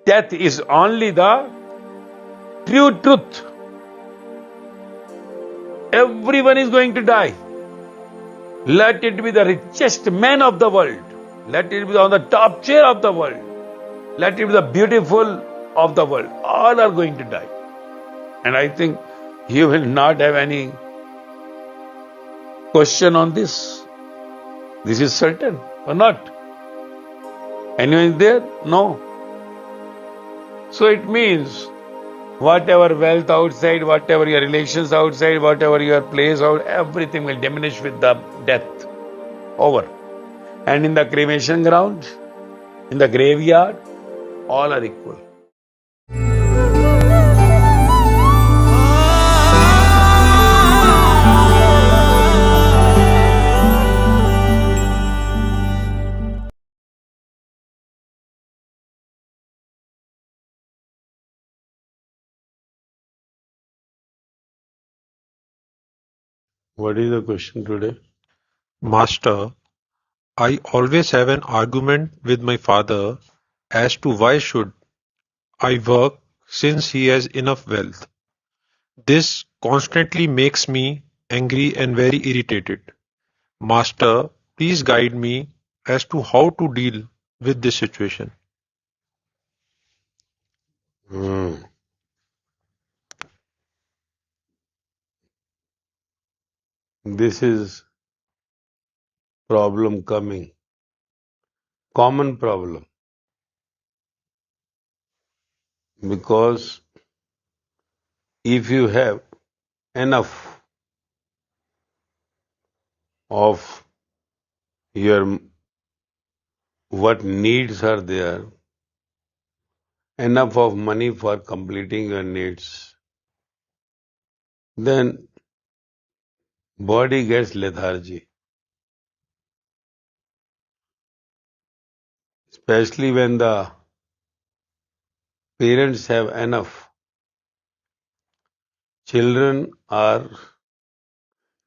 Death is only the true truth. Everyone is going to die. Let it be the richest man of the world. Let it be on the top chair of the world. Let it be the beautiful of the world. All are going to die. And I think you will not have any question on this. This is certain or not? Anyone is there? No. So it means whatever wealth outside, whatever your relations outside, whatever your place out, everything will diminish with the death. Over. And in the cremation ground, in the graveyard, all are equal. What is the question today? Master, I always have an argument with my father as to why should I work since he has enough wealth. This constantly makes me angry and very irritated. Master, please guide me as to how to deal with this situation. This is problem coming. Common problem. Because if you have enough of your what needs are there, enough of money for completing your needs, then body gets lethargy. Especially when the parents have enough, children are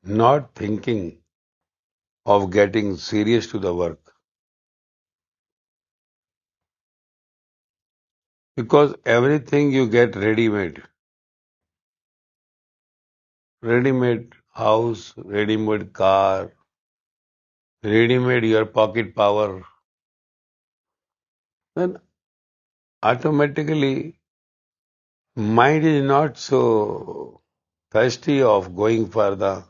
not thinking of getting serious to the work. Because everything you get ready-made. Ready-made house, ready-made car, ready-made your pocket power. Then automatically mind is not so thirsty of going for the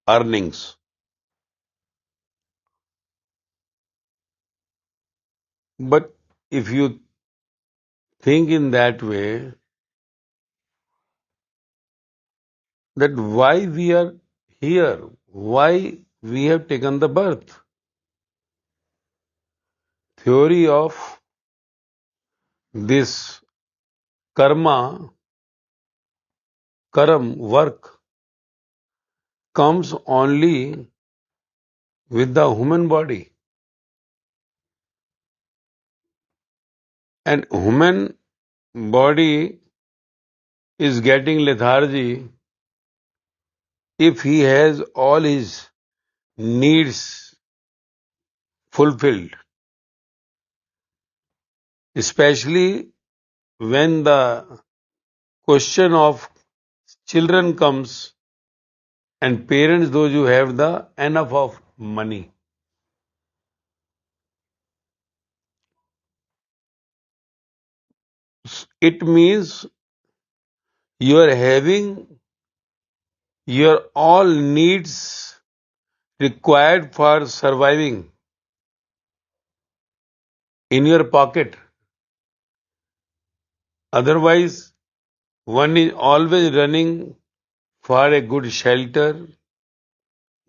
earnings. But if you think in that way, that why we are here, why we have taken the birth. Theory of this karma, karam, work comes only with the human body. And human body is getting lethargy if he has all his needs fulfilled. Especially when the question of children comes and parents, those who have the enough of money. It means you are having your all needs required for surviving in your pocket. Otherwise, one is always running for a good shelter,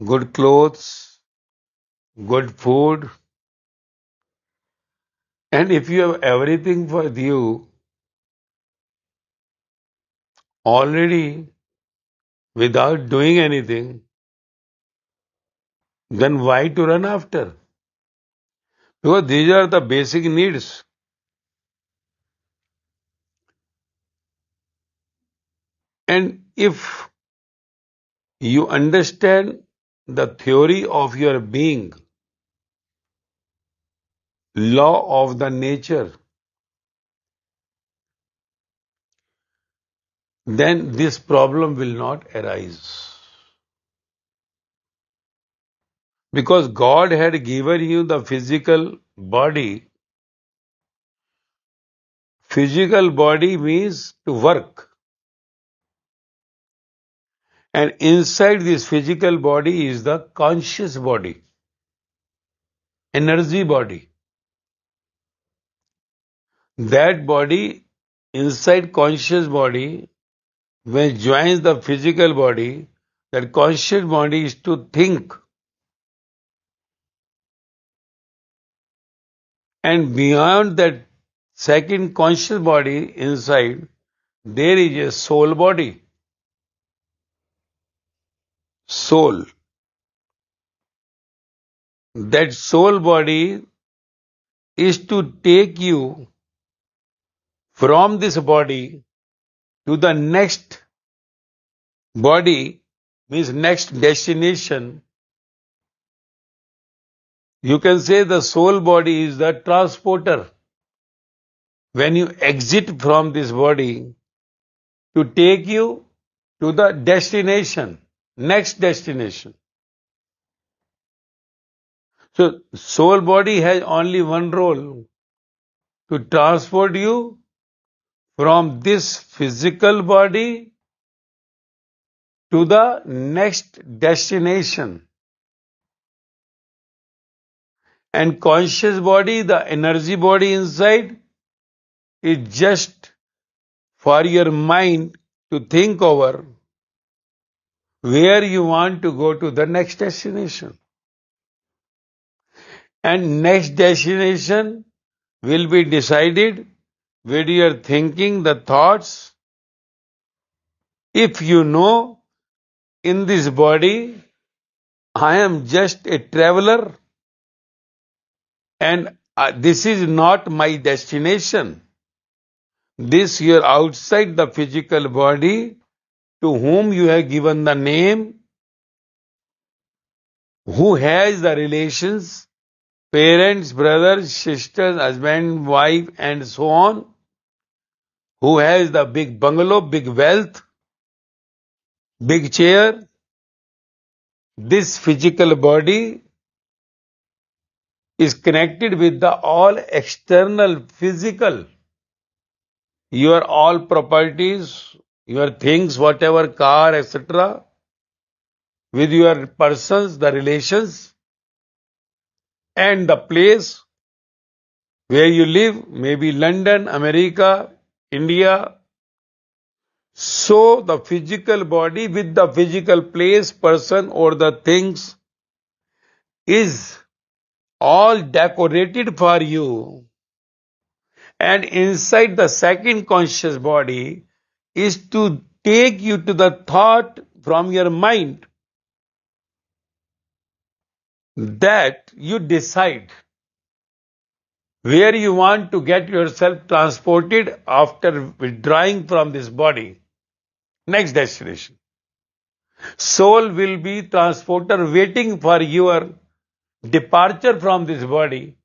good clothes, good food. And if you have everything for you already without doing anything, then why to run after? Because these are the basic needs. And if you understand the theory of your being, law of the nature, then this problem will not arise. Because God had given you the physical body. Physical body means to work. And inside this physical body is the conscious body, energy body. That body, inside conscious body, when joins the physical body, that conscious body is to think. And beyond that second conscious body inside, there is a soul body. Soul. That soul body is to take you from this body to the next body, means next destination. You can say the soul body is the transporter. When you exit from this body to take you to the destination, next destination. So soul body has only one role, to transport you from this physical body to the next destination. And conscious body, the energy body inside, is just for your mind to think over where you want to go to the next destination. And next destination will be decided with your thinking, the thoughts. If you know in this body, I am just a traveler and this is not my destination. This you're outside the physical body, to whom you have given the name, who has the relations, parents, brothers, sisters, husband, wife, and so on, who has the big bungalow, big wealth, big chair. This physical body is connected with the all external physical. Your all properties, your things, whatever, car, etc., with your persons, the relations, and the place where you live, maybe London, America, India. So the physical body with the physical place, person, or the things is all decorated for you. And inside the second conscious body is to take you to the thought from your mind that you decide where you want to get yourself transported after withdrawing from this body. Next destination. Soul will be transporter waiting for your departure from this body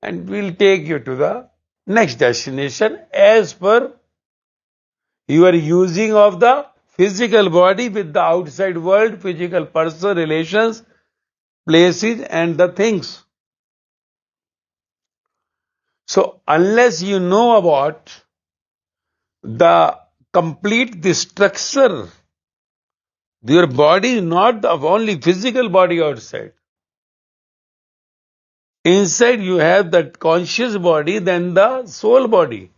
and will take you to the next destination as per your using of the physical body with the outside world, physical person, relations, places, and the things. So unless you know about the complete the structure, your body is not the only physical body outside. Inside you have that conscious body, then the soul body.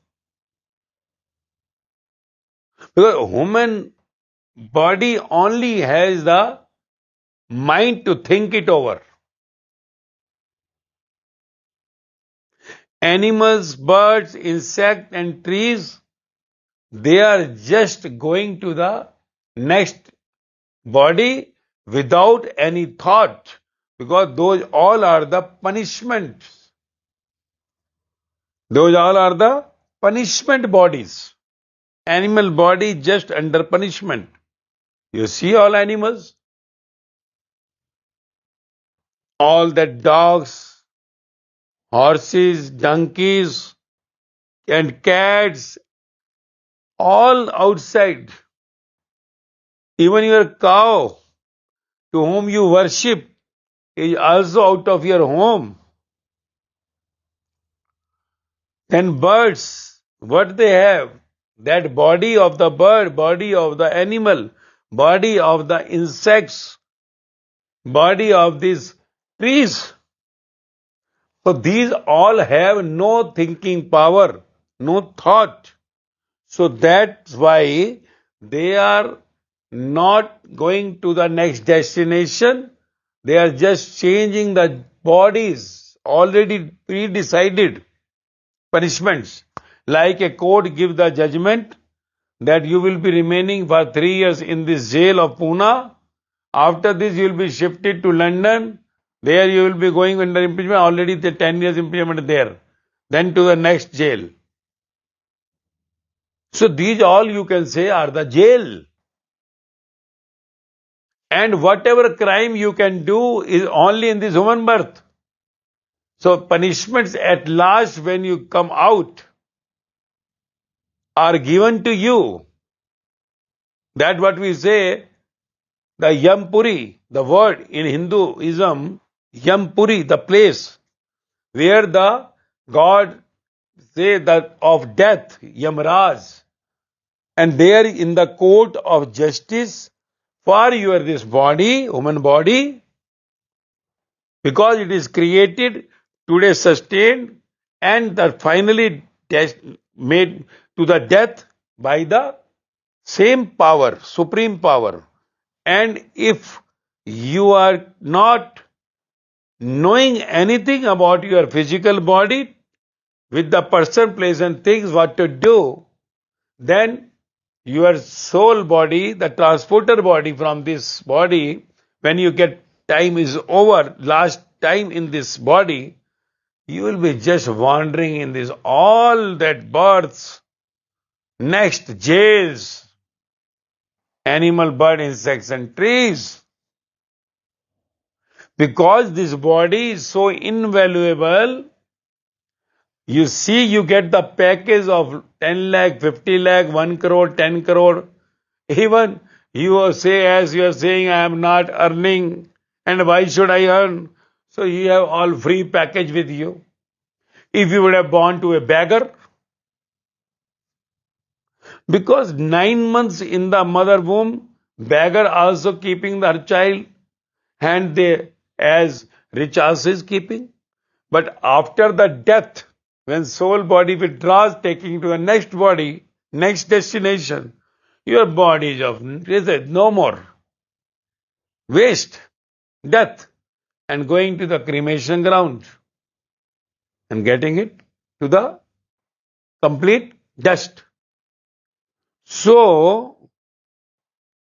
Because human body only has the mind to think it over. Animals, birds, insects, and trees, they are just going to the next body without any thought, because those all are the punishments. Those all are the punishment bodies. Animal body just under punishment. You see all animals, all the dogs, horses, donkeys, and cats, all outside. Even your cow to whom you worship is also out of your home. Then birds, what they have? That body of the bird, body of the animal, body of the insects, body of these trees. So these all have no thinking power, no thought. So that's why they are not going to the next destination. They are just changing the bodies, already pre-decided punishments. Like a court gives the judgment that you will be remaining for 3 years in this jail of Pune. After this, you will be shifted to London. There you will be going under imprisonment. Already the 10 years imprisonment there. Then to the next jail. So these all you can say are the jail. And whatever crime you can do is only in this human birth. So punishments at last when you come out are given to you. That what we say, the Yampuri, the word in Hinduism, Yampuri, the place where the God say that of death, Yamraj, and there in the court of justice for your this body, human body, because it is created, today sustained, and that finally made to the death by the same power, supreme power. And if you are not knowing anything about your physical body, with the person, place, and things, what to do, then your soul body, the transporter body from this body, when you get time is over, last time in this body, you will be just wandering in this all that births, next jails, animal, bird, insects, and trees. Because this body is so invaluable, you see, you get the package of 10 lakh, 50 lakh, 1 crore, 10 crore. Even you say, as you are saying, I am not earning, and why should I earn? So you have all free package with you. If you would have born to a beggar, because 9 months in the mother womb, beggar also keeping her child, and they as rich also is keeping. But after the death, when soul body withdraws, taking to the next body, next destination, your body is of no more. Waste, death, and going to the cremation ground and getting it to the complete dust. So,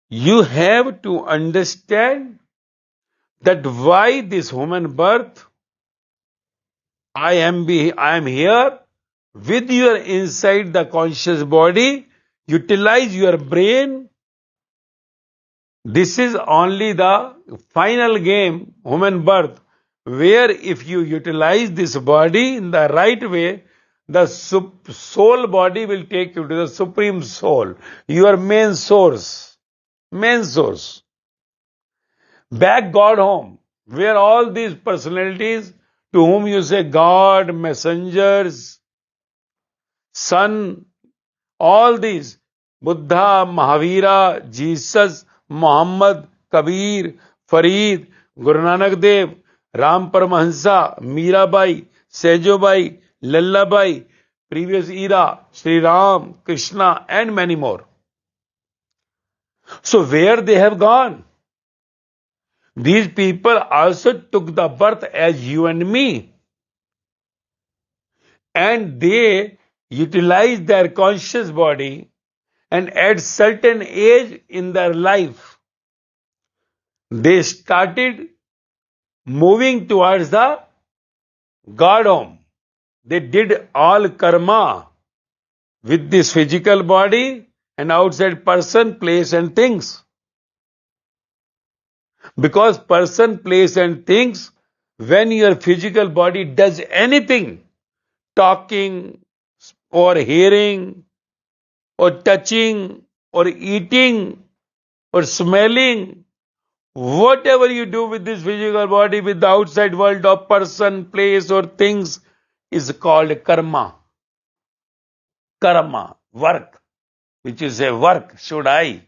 you have to understand that why this human birth, I am here with your inside the conscious body, utilize your brain. This is only the final game, human birth, where if you utilize this body in the right way, the soul body will take you to the supreme soul, your main source. Main source. Back God home, where all these personalities to whom you say God, messengers, Son, all these, Buddha, Mahavira, Jesus, Muhammad, Kabir, Farid, Guru Nanak Dev, Ram Paramahansa, Mirabai, Sejobai, Lallabai, previous era, Sri Ram, Krishna, and many more. So where they have gone? These people also took the birth as you and me. And they utilized their conscious body, and at certain age in their life, they started moving towards the God home. They did all karma with this physical body and outside person, place, and things. Because person, place, and things, when your physical body does anything, talking or hearing or touching or eating or smelling. Whatever you do with this physical body, with the outside world of person, place or things is called karma. Karma, work, which is a work. Should I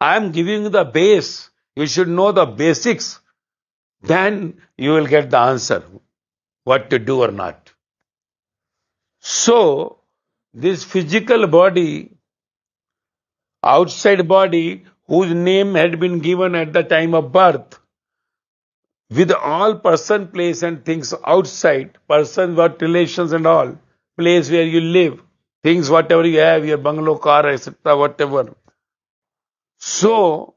am giving you the base. You should know the basics. Then you will get the answer, what to do or not. So, this physical body, outside body, whose name had been given at the time of birth, with all person, place and things outside, person, what relations and all, place where you live, things whatever you have, your bungalow, car, etc., whatever. So,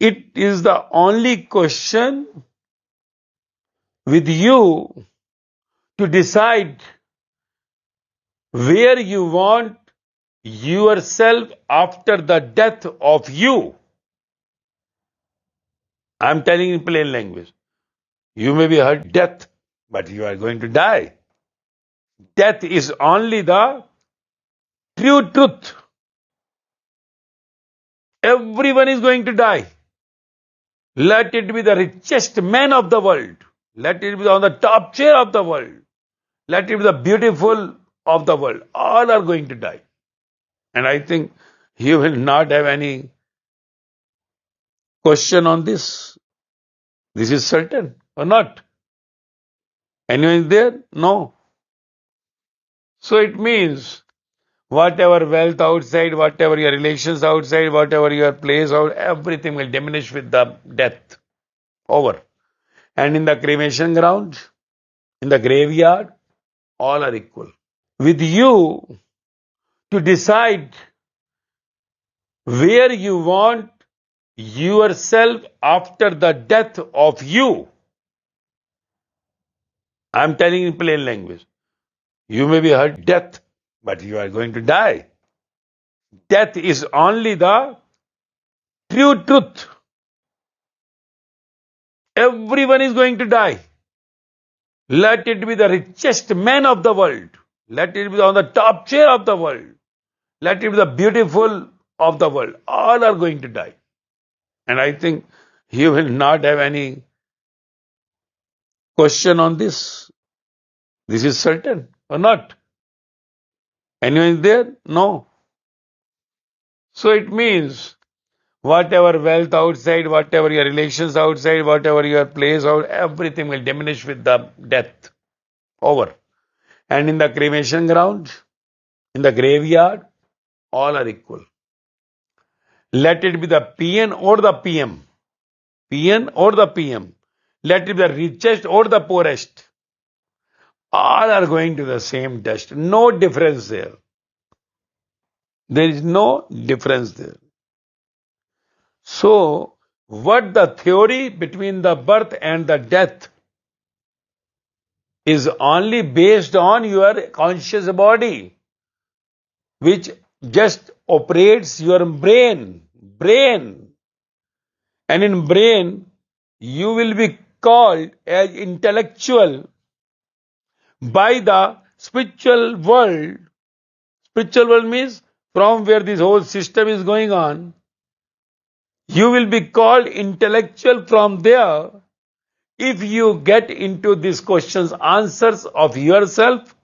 it is the only question with you to decide where you want yourself after the death of you. I am telling in plain language. You may be hurt death, but you are going to die. Death is only the true truth. Everyone is going to die. Let it be the richest man of the world. Let it be on the top chair of the world. Let it be the beautiful of the world. All are going to die. And I think you will not have any question on this. This is certain or not? Anyone is there? No. So it means whatever wealth outside, whatever your relations outside, whatever your place out, everything will diminish with the death. Over. And in the cremation ground, in the graveyard, all are equal. With you to decide where you want yourself after the death of you. I am telling in plain language. You may be hurt death, but you are going to die. Death is only the true truth. Everyone is going to die. Let it be the richest man of the world. Let it be on the top chair of the world. Let it be the beautiful of the world. All are going to die. And I think you will not have any question on this. This is certain or not? Anyone is there? No. So it means whatever wealth outside, whatever your relations outside, whatever your place out, everything will diminish with the death. Over. And in the cremation ground, in the graveyard, all are equal. Let it be the PN or the PM. PN or the PM. Let it be the richest or the poorest. All are going to the same dust. No difference there. There is no difference there. So, what the theory between the birth and the death is only based on your conscious body, which just operates your brain. And in brain, you will be called as intellectual by the spiritual world. Spiritual world means from where this whole system is going on. You will be called intellectual from there if you get into these questions, answers of yourself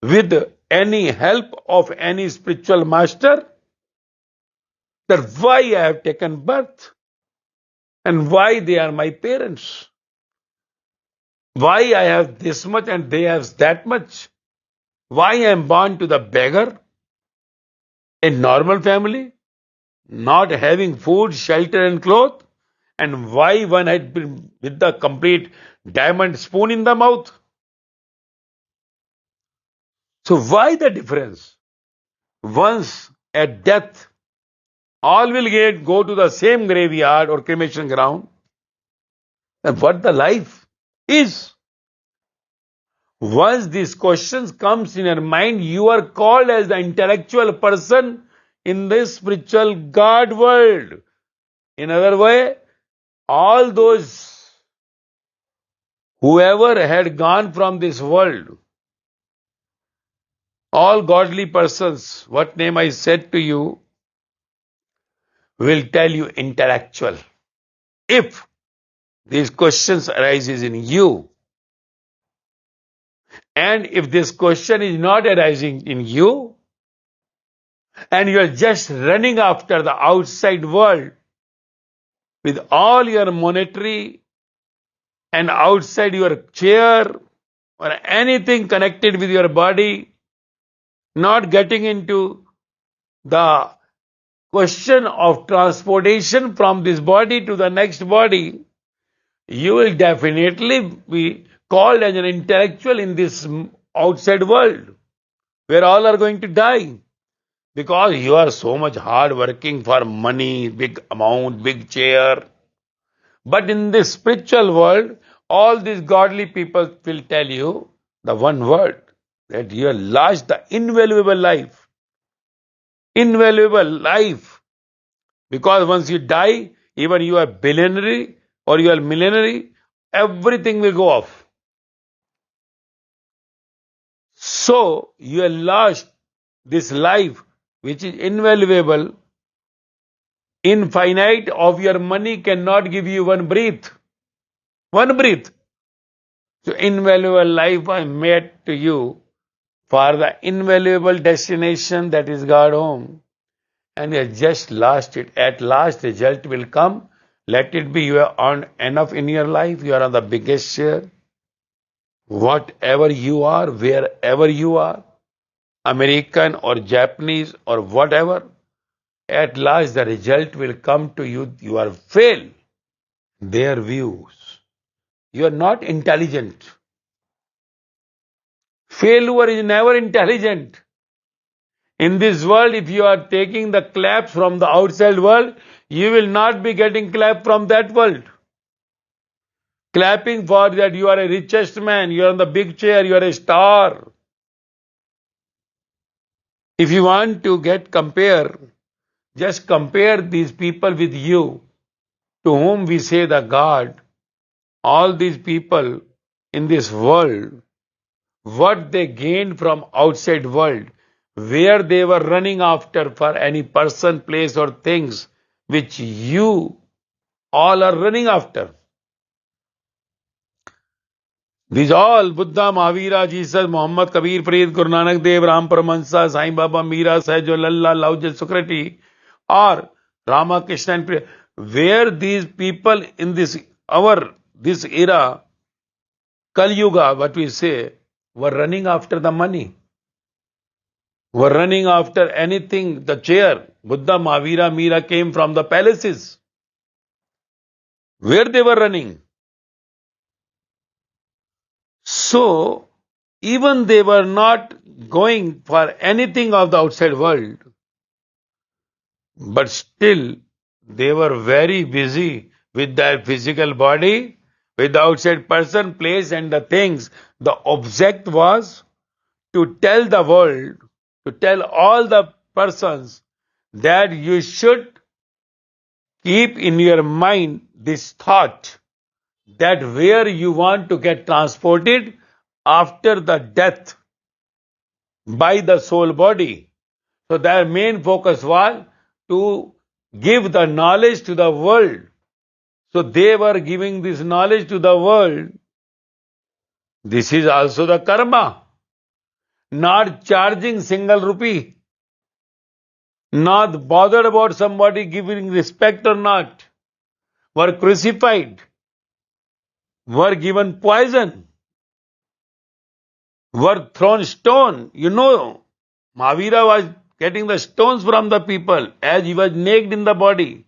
with any help of any spiritual master, that why I have taken birth and why they are my parents. Why I have this much and they have that much. Why I am born to the beggar, a normal family, not having food, shelter and clothes, and why one had been with the complete diamond spoon in the mouth. So why the difference? Once at death, all will go to the same graveyard or cremation ground. And what the life is. Once these questions comes in your mind, you are called as the intellectual person in this spiritual God world. In other way, all those whoever had gone from this world, all godly persons, what name I said to you, will tell you intellectual. If these questions arises in you, and if this question is not arising in you, and you are just running after the outside world with all your monetary and outside your chair or anything connected with your body, not getting into the question of transportation from this body to the next body, you will definitely be called as an intellectual in this outside world, where all are going to die. Because you are so much hard working for money, big amount, big chair. But in this spiritual world, all these godly people will tell you the one word, that you have lost the invaluable life. Invaluable life. Because once you die, even you are billionaire or you are millionaire, everything will go off. So you have lost this life which is invaluable. Infinite of your money cannot give you one breath. One breath. So invaluable life I made to you for the invaluable destination, that is God home. And you have just lost it. At last result will come. Let it be you have earned enough in your life. You are on the biggest share. Whatever you are, wherever you are, American or Japanese or whatever, at last the result will come to you. You are fail their views. You are not intelligent. Failure is never intelligent. In this world, if you are taking the claps from the outside world, you will not be getting clap from that world. Clapping for that you are a richest man, you are on the big chair, you are a star. If you want to get compare, just compare these people with you, to whom we say the God. All these people in this world, what they gained from outside world, where they were running after for any person, place or things which you all are running after. These all, Buddha, Mahavira, Jesus, Muhammad, Kabir, Farid, Guru Nanak Dev, Ram Paramahansa, Sai Baba, Meera, Sahajo, Lalla, Lauja, Socrates, or Ramakrishna, and where these people in this this era, Kali Yuga, what we say, were running after the money, were running after anything, the chair. Buddha, Mahavira, Meera came from the palaces. Where they were running? So, even they were not going for anything of the outside world, but still they were very busy with their physical body, with the outside person, place and the things. The object was to tell the world, to tell all the persons that you should keep in your mind this thought, that where you want to get transported after the death by the soul body. So their main focus was to give the knowledge to the world. So they were giving this knowledge to the world. This is also the karma. Not charging single rupee. Not bothered about somebody giving respect or not. Were crucified. Were given poison. Were thrown stone. You know, Mahavira was getting the stones from the people as he was naked in the body.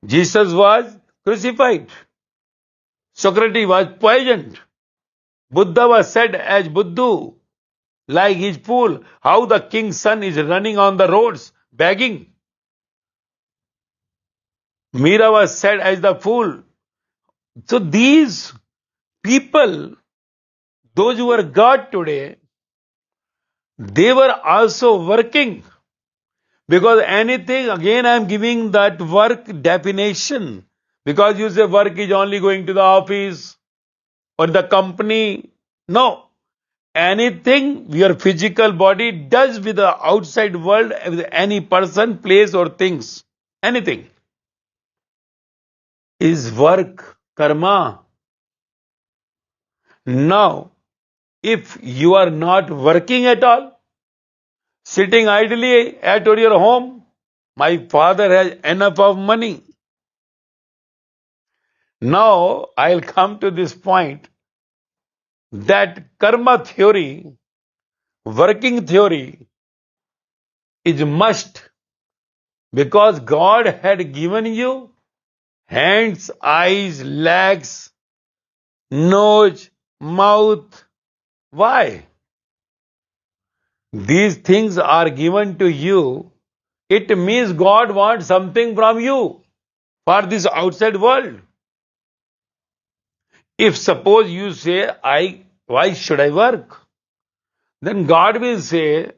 Jesus was crucified. Socrates was poisoned. Buddha was said as Buddhu, like his fool, how the king's son is running on the roads begging. Meera was said as the fool. So these people, those who are God today, they were also working. Because anything, again I am giving that work definition. Because you say work is only going to the office or the company. No. Anything your physical body does with the outside world, with any person, place or things. anything, is work, karma. Now, if you are not working at all, sitting idly at your home, my father has enough of money. Now, I'll come to this point that karma theory, working theory, is must because God had given you hands, eyes, legs, nose, mouth. Why? These things are given to you. It means God wants something from you for this outside world. If suppose you say, why should I work? Then God will say,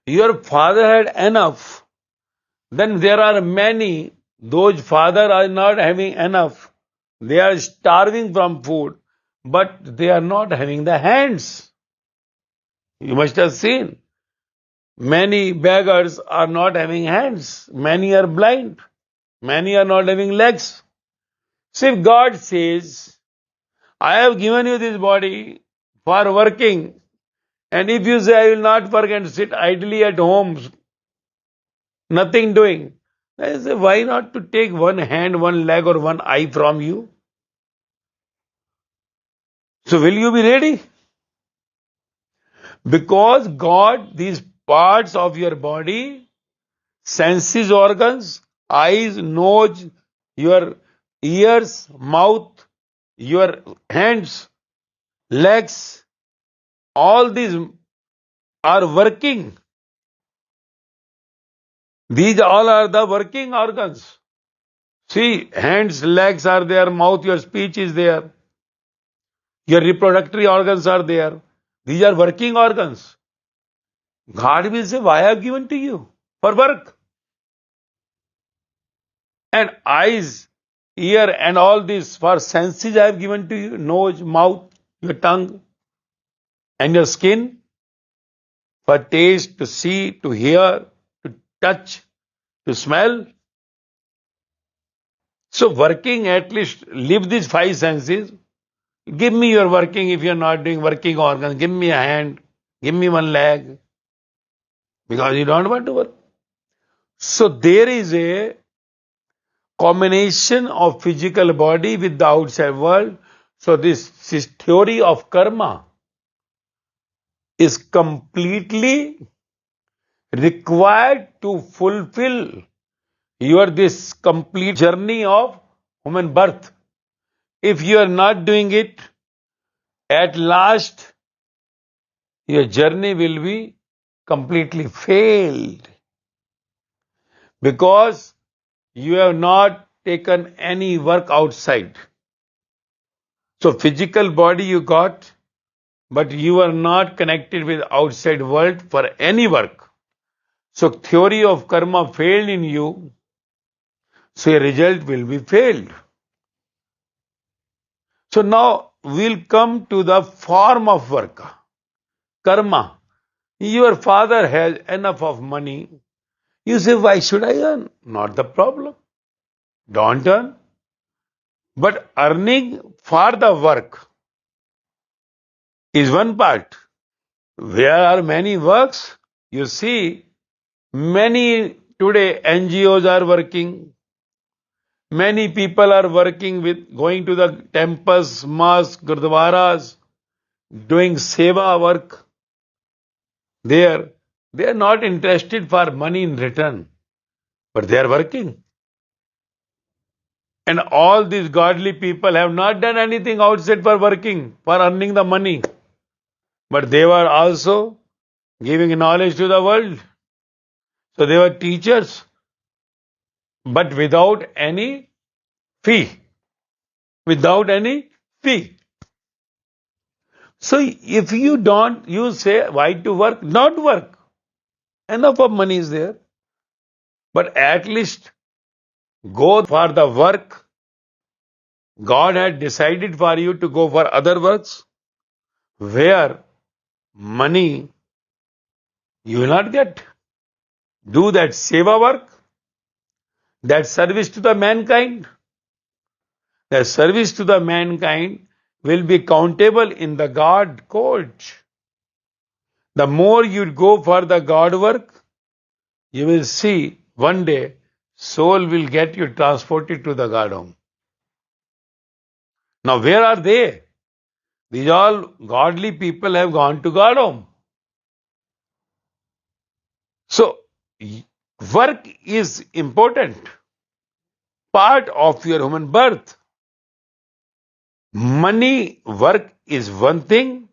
your father had enough. Then there are many, those father are not having enough. They are starving from food, but they are not having the hands. You must have seen. Many beggars are not having hands. Many are blind. Many are not having legs. So if God says, I have given you this body for working, and if you say I will not work and sit idly at home, nothing doing, I say, why not to take one hand, one leg, or one eye from you? So will you be ready? Because God, these parts of your body, senses organs, eyes, nose, your ears, mouth, your hands, legs, all these are working. These all are the working organs. See, hands, legs are there, mouth, your speech is there, your reproductory organs are there. These are working organs. God will say, why I have given to you? For work. And eyes, ear, and all this for senses I have given to you, nose, mouth, your tongue, and your skin, for taste, to see, to hear, to touch, to smell. So working, at least live these five senses. Give me your working if you're not doing working organs. Give me a hand. Give me one leg. Because you don't want to work. So there is a combination of physical body with the outside world. So this theory of karma is completely required to fulfill your this complete journey of human birth. If you are not doing it, at last your journey will be completely failed because you have not taken any work outside. So physical body you got, but you are not connected with outside world for any work. So theory of karma failed in you, so your result will be failed. So now we'll come to the form of work. Karma. Your father has enough of money. You say, why should I earn? Not the problem. Don't earn. But earning for the work is one part. There are many works. You see, many today NGOs are working. Many people are working with going to the temples, mosques, gurdwaras, doing seva work there. They are not interested for money in return, but they are working. And all these godly people have not done anything outside for working, for earning the money. But they were also giving knowledge to the world. So they were teachers, but without any fee. Without any fee. So if you don't, you say, why to work? Not work. Enough of money is there. But at least go for the work. God had decided for you to go for other works where money you will not get. Do that seva work. that service to the mankind, the service to the mankind will be countable in the God court. The more you go for the God work, you will see one day soul will get you transported to the God home. Now where are they? These all godly people have gone to God home. So work is important part of your human birth. Money, work is one thing.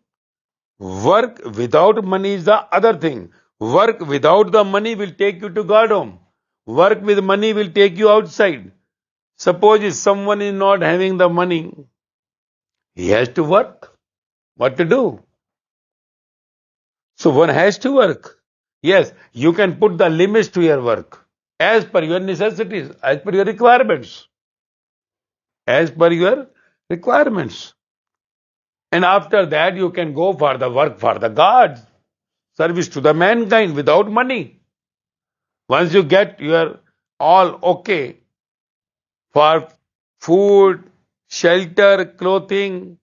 Work without money is the other thing. Work without the money will take you to God home. Work with money will take you outside. Suppose if someone is not having the money, he has to work. What to do? So one has to work. Yes, you can put the limits to your work as per your necessities, as per your requirements. As per your requirements. And after that, you can go for the work for the God, service to the mankind without money. Once you get your all okay for food, shelter, clothing,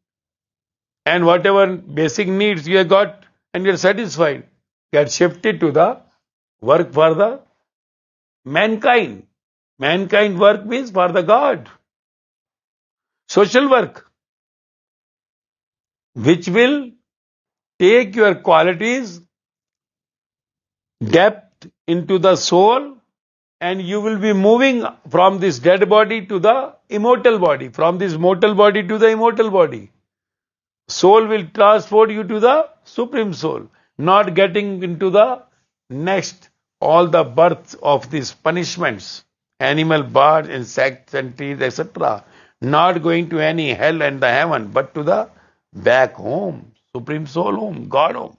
and whatever basic needs you have got, and you're satisfied, get shifted to the work for the mankind. Mankind work means for the God. Social work, which will take your qualities, depth into the soul, and you will be moving from this dead body to the immortal body, from this mortal body to the immortal body. Soul will transport you to the supreme soul, not getting into the next, all the births of these punishments, animal, birds, insects and trees, etc. Not going to any hell and the heaven, but to the back home, supreme soul home, God home,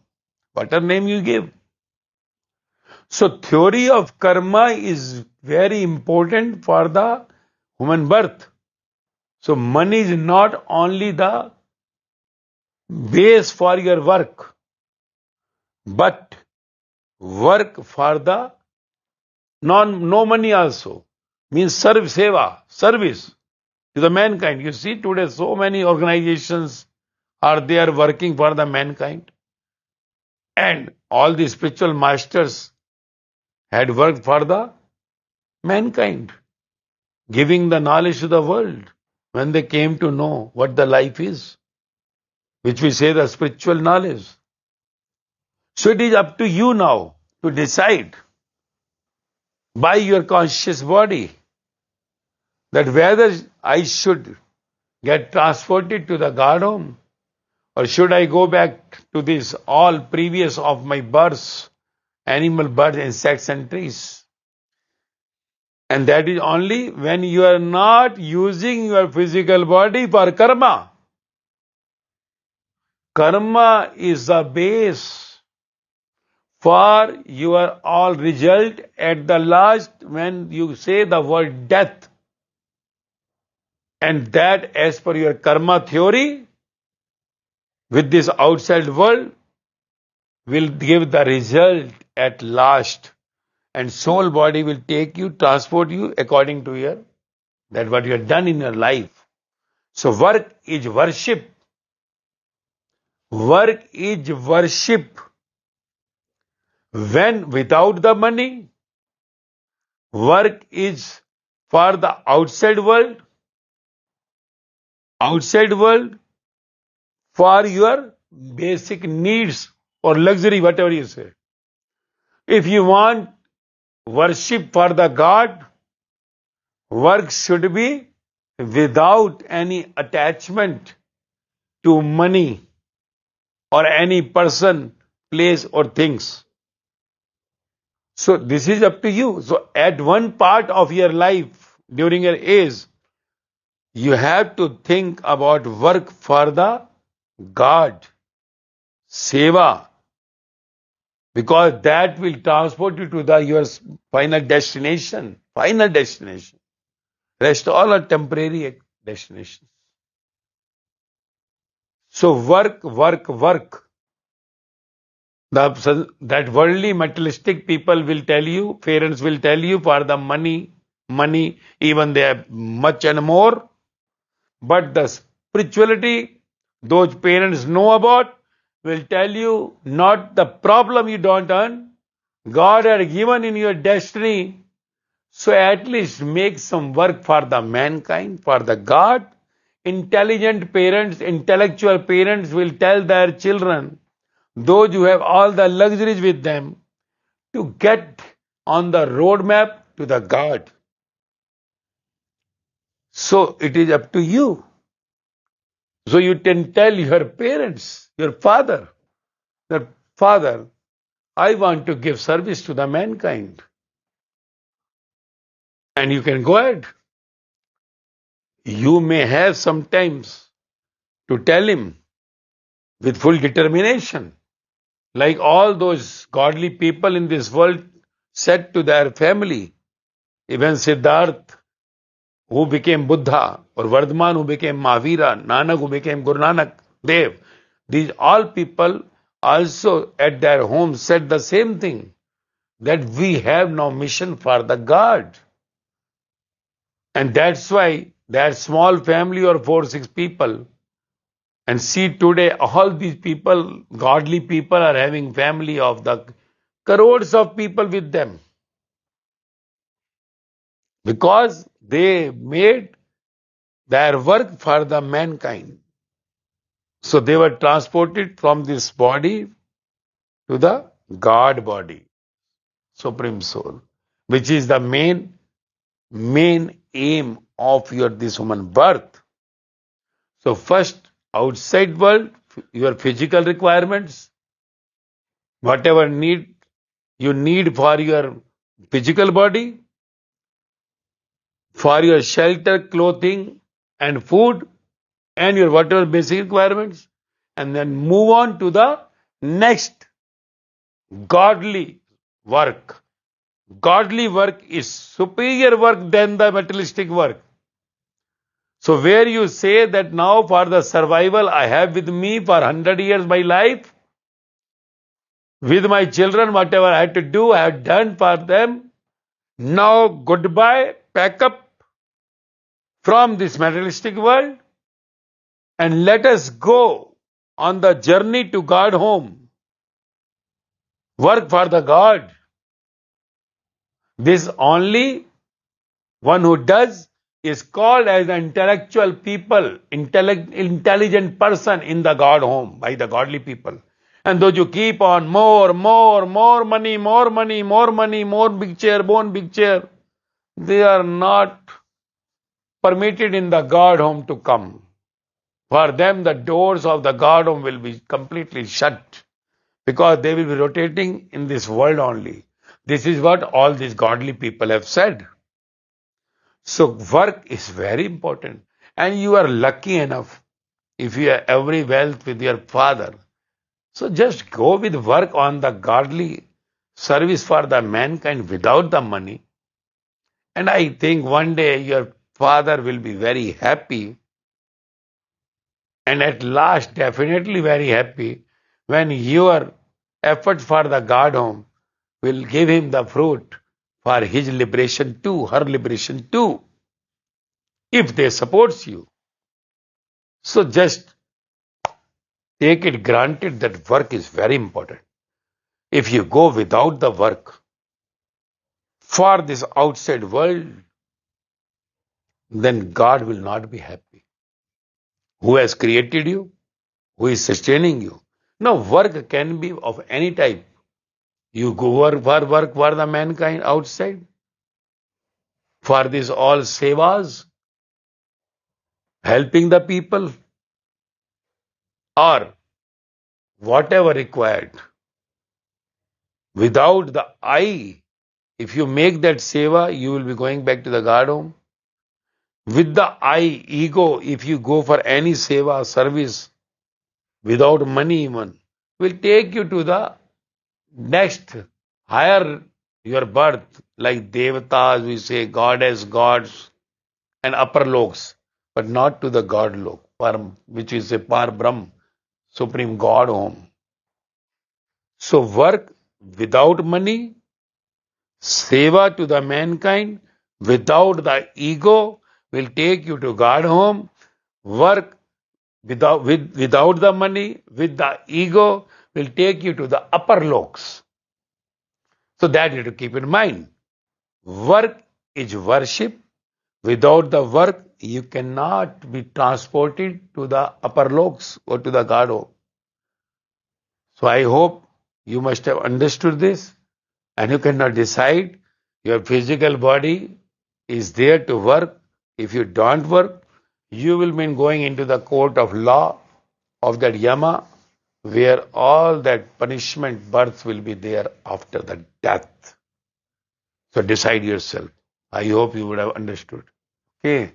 whatever name you give. So theory of karma is very important for the human birth. So money is not only the base for your work, but work for the no money also means service to the mankind. You see today so many organizations are there working for the mankind, and all the spiritual masters had worked for the mankind, giving the knowledge to the world when they came to know what the life is, which we say the spiritual knowledge. So it is up to you now to decide by your conscious body that whether I should get transported to the God home or should I go back to this all previous of my births, animal, birds, insects and trees. And that is only when you are not using your physical body for karma. Karma is the base for your all result at the last when you say the word death. And that as per your karma theory with this outside world will give the result at last. And soul body will take you, transport you according to your that what you have done in your life. So work is worship. Work is worship. When without the money, work is for the outside world for your basic needs or luxury, whatever you say. If you want worship for the God, work should be without any attachment to money or any person, place or things. So this is up to you. So at one part of your life during your age, you have to think about work for the God, seva, because that will transport you to your final destination. Final destination. Rest all are temporary destinations. So work. That worldly materialistic people will tell you, parents will tell you for the money, money, even they have much and more. But the spirituality those parents know about will tell you not the problem you don't earn. God had given in your destiny. So at least make some work for the mankind, for the God. Intelligent parents, intellectual parents will tell their children, those who have all the luxuries with them, to get on the roadmap to the God. So it is up to you. So you can tell your parents, your father, that father, I want to give service to the mankind. And you can go ahead. You may have sometimes to tell him with full determination. Like all those godly people in this world said to their family, even Siddharth, who became Buddha, or Vardhaman, who became Mahavira, Nanak, who became Guru Nanak Dev, these all people also at their homes said the same thing, that we have no mission for the God. And that's why their small family or 4, 6 people. And see today, all these people, godly people, are having family of the crores of people with them. Because they made their work for the mankind. So they were transported from this body to the God body, Supreme Soul, which is the main aim of your this human birth. So first, outside world, your physical requirements, whatever need you need for your physical body, for your shelter, clothing, and food, and your whatever basic requirements, and then move on to the next godly work. Godly work is superior work than the materialistic work. So where you say that now for the survival I have with me for 100 years my life, with my children, whatever I had to do, I have done for them. Now goodbye, pack up from this materialistic world and let us go on the journey to God home. Work for the God. This only one who does is called as an intellectual people, intelligent person in the God home by the godly people. And those you keep on more money, more money, more money, more big chair, big chair, they are not permitted in the God home to come. For them, the doors of the God home will be completely shut because they will be rotating in this world only. This is what all these godly people have said. So work is very important. And you are lucky enough if you have every wealth with your father. So just go with work on the godly service for the mankind without the money. And I think one day your father will be very happy, and at last definitely very happy, when your efforts for the God home will give him the fruit for his liberation too, her liberation too, if they supports you. So just take it granted that work is very important. If you go without the work for this outside world, then God will not be happy. Who has created you? Who is sustaining you? Now, work can be of any type. You go work for the mankind outside, for this all sevas, helping the people, or whatever required. Without the I, if you make that seva, you will be going back to the God home. With the I, ego, if you go for any seva, service, without money even, will take you to the next higher your birth, like devatas, we say goddess, gods, and upper loks, but not to the God lok, which is a par Brahm, supreme God home. So work without money, seva to the mankind, Without the ego will take you to God home. Work without the money, with the ego will take you to the upper lokes. So that you have to keep in mind. Work is worship. Without the work, you cannot be transported to the upper lokes or to the God home. So I hope you must have understood this, and you cannot decide. Your physical body is there to work. If you don't work, you will be going into the court of law of that Yama, where all that punishment birth will be there after the death. So decide yourself. I hope you would have understood. Okay.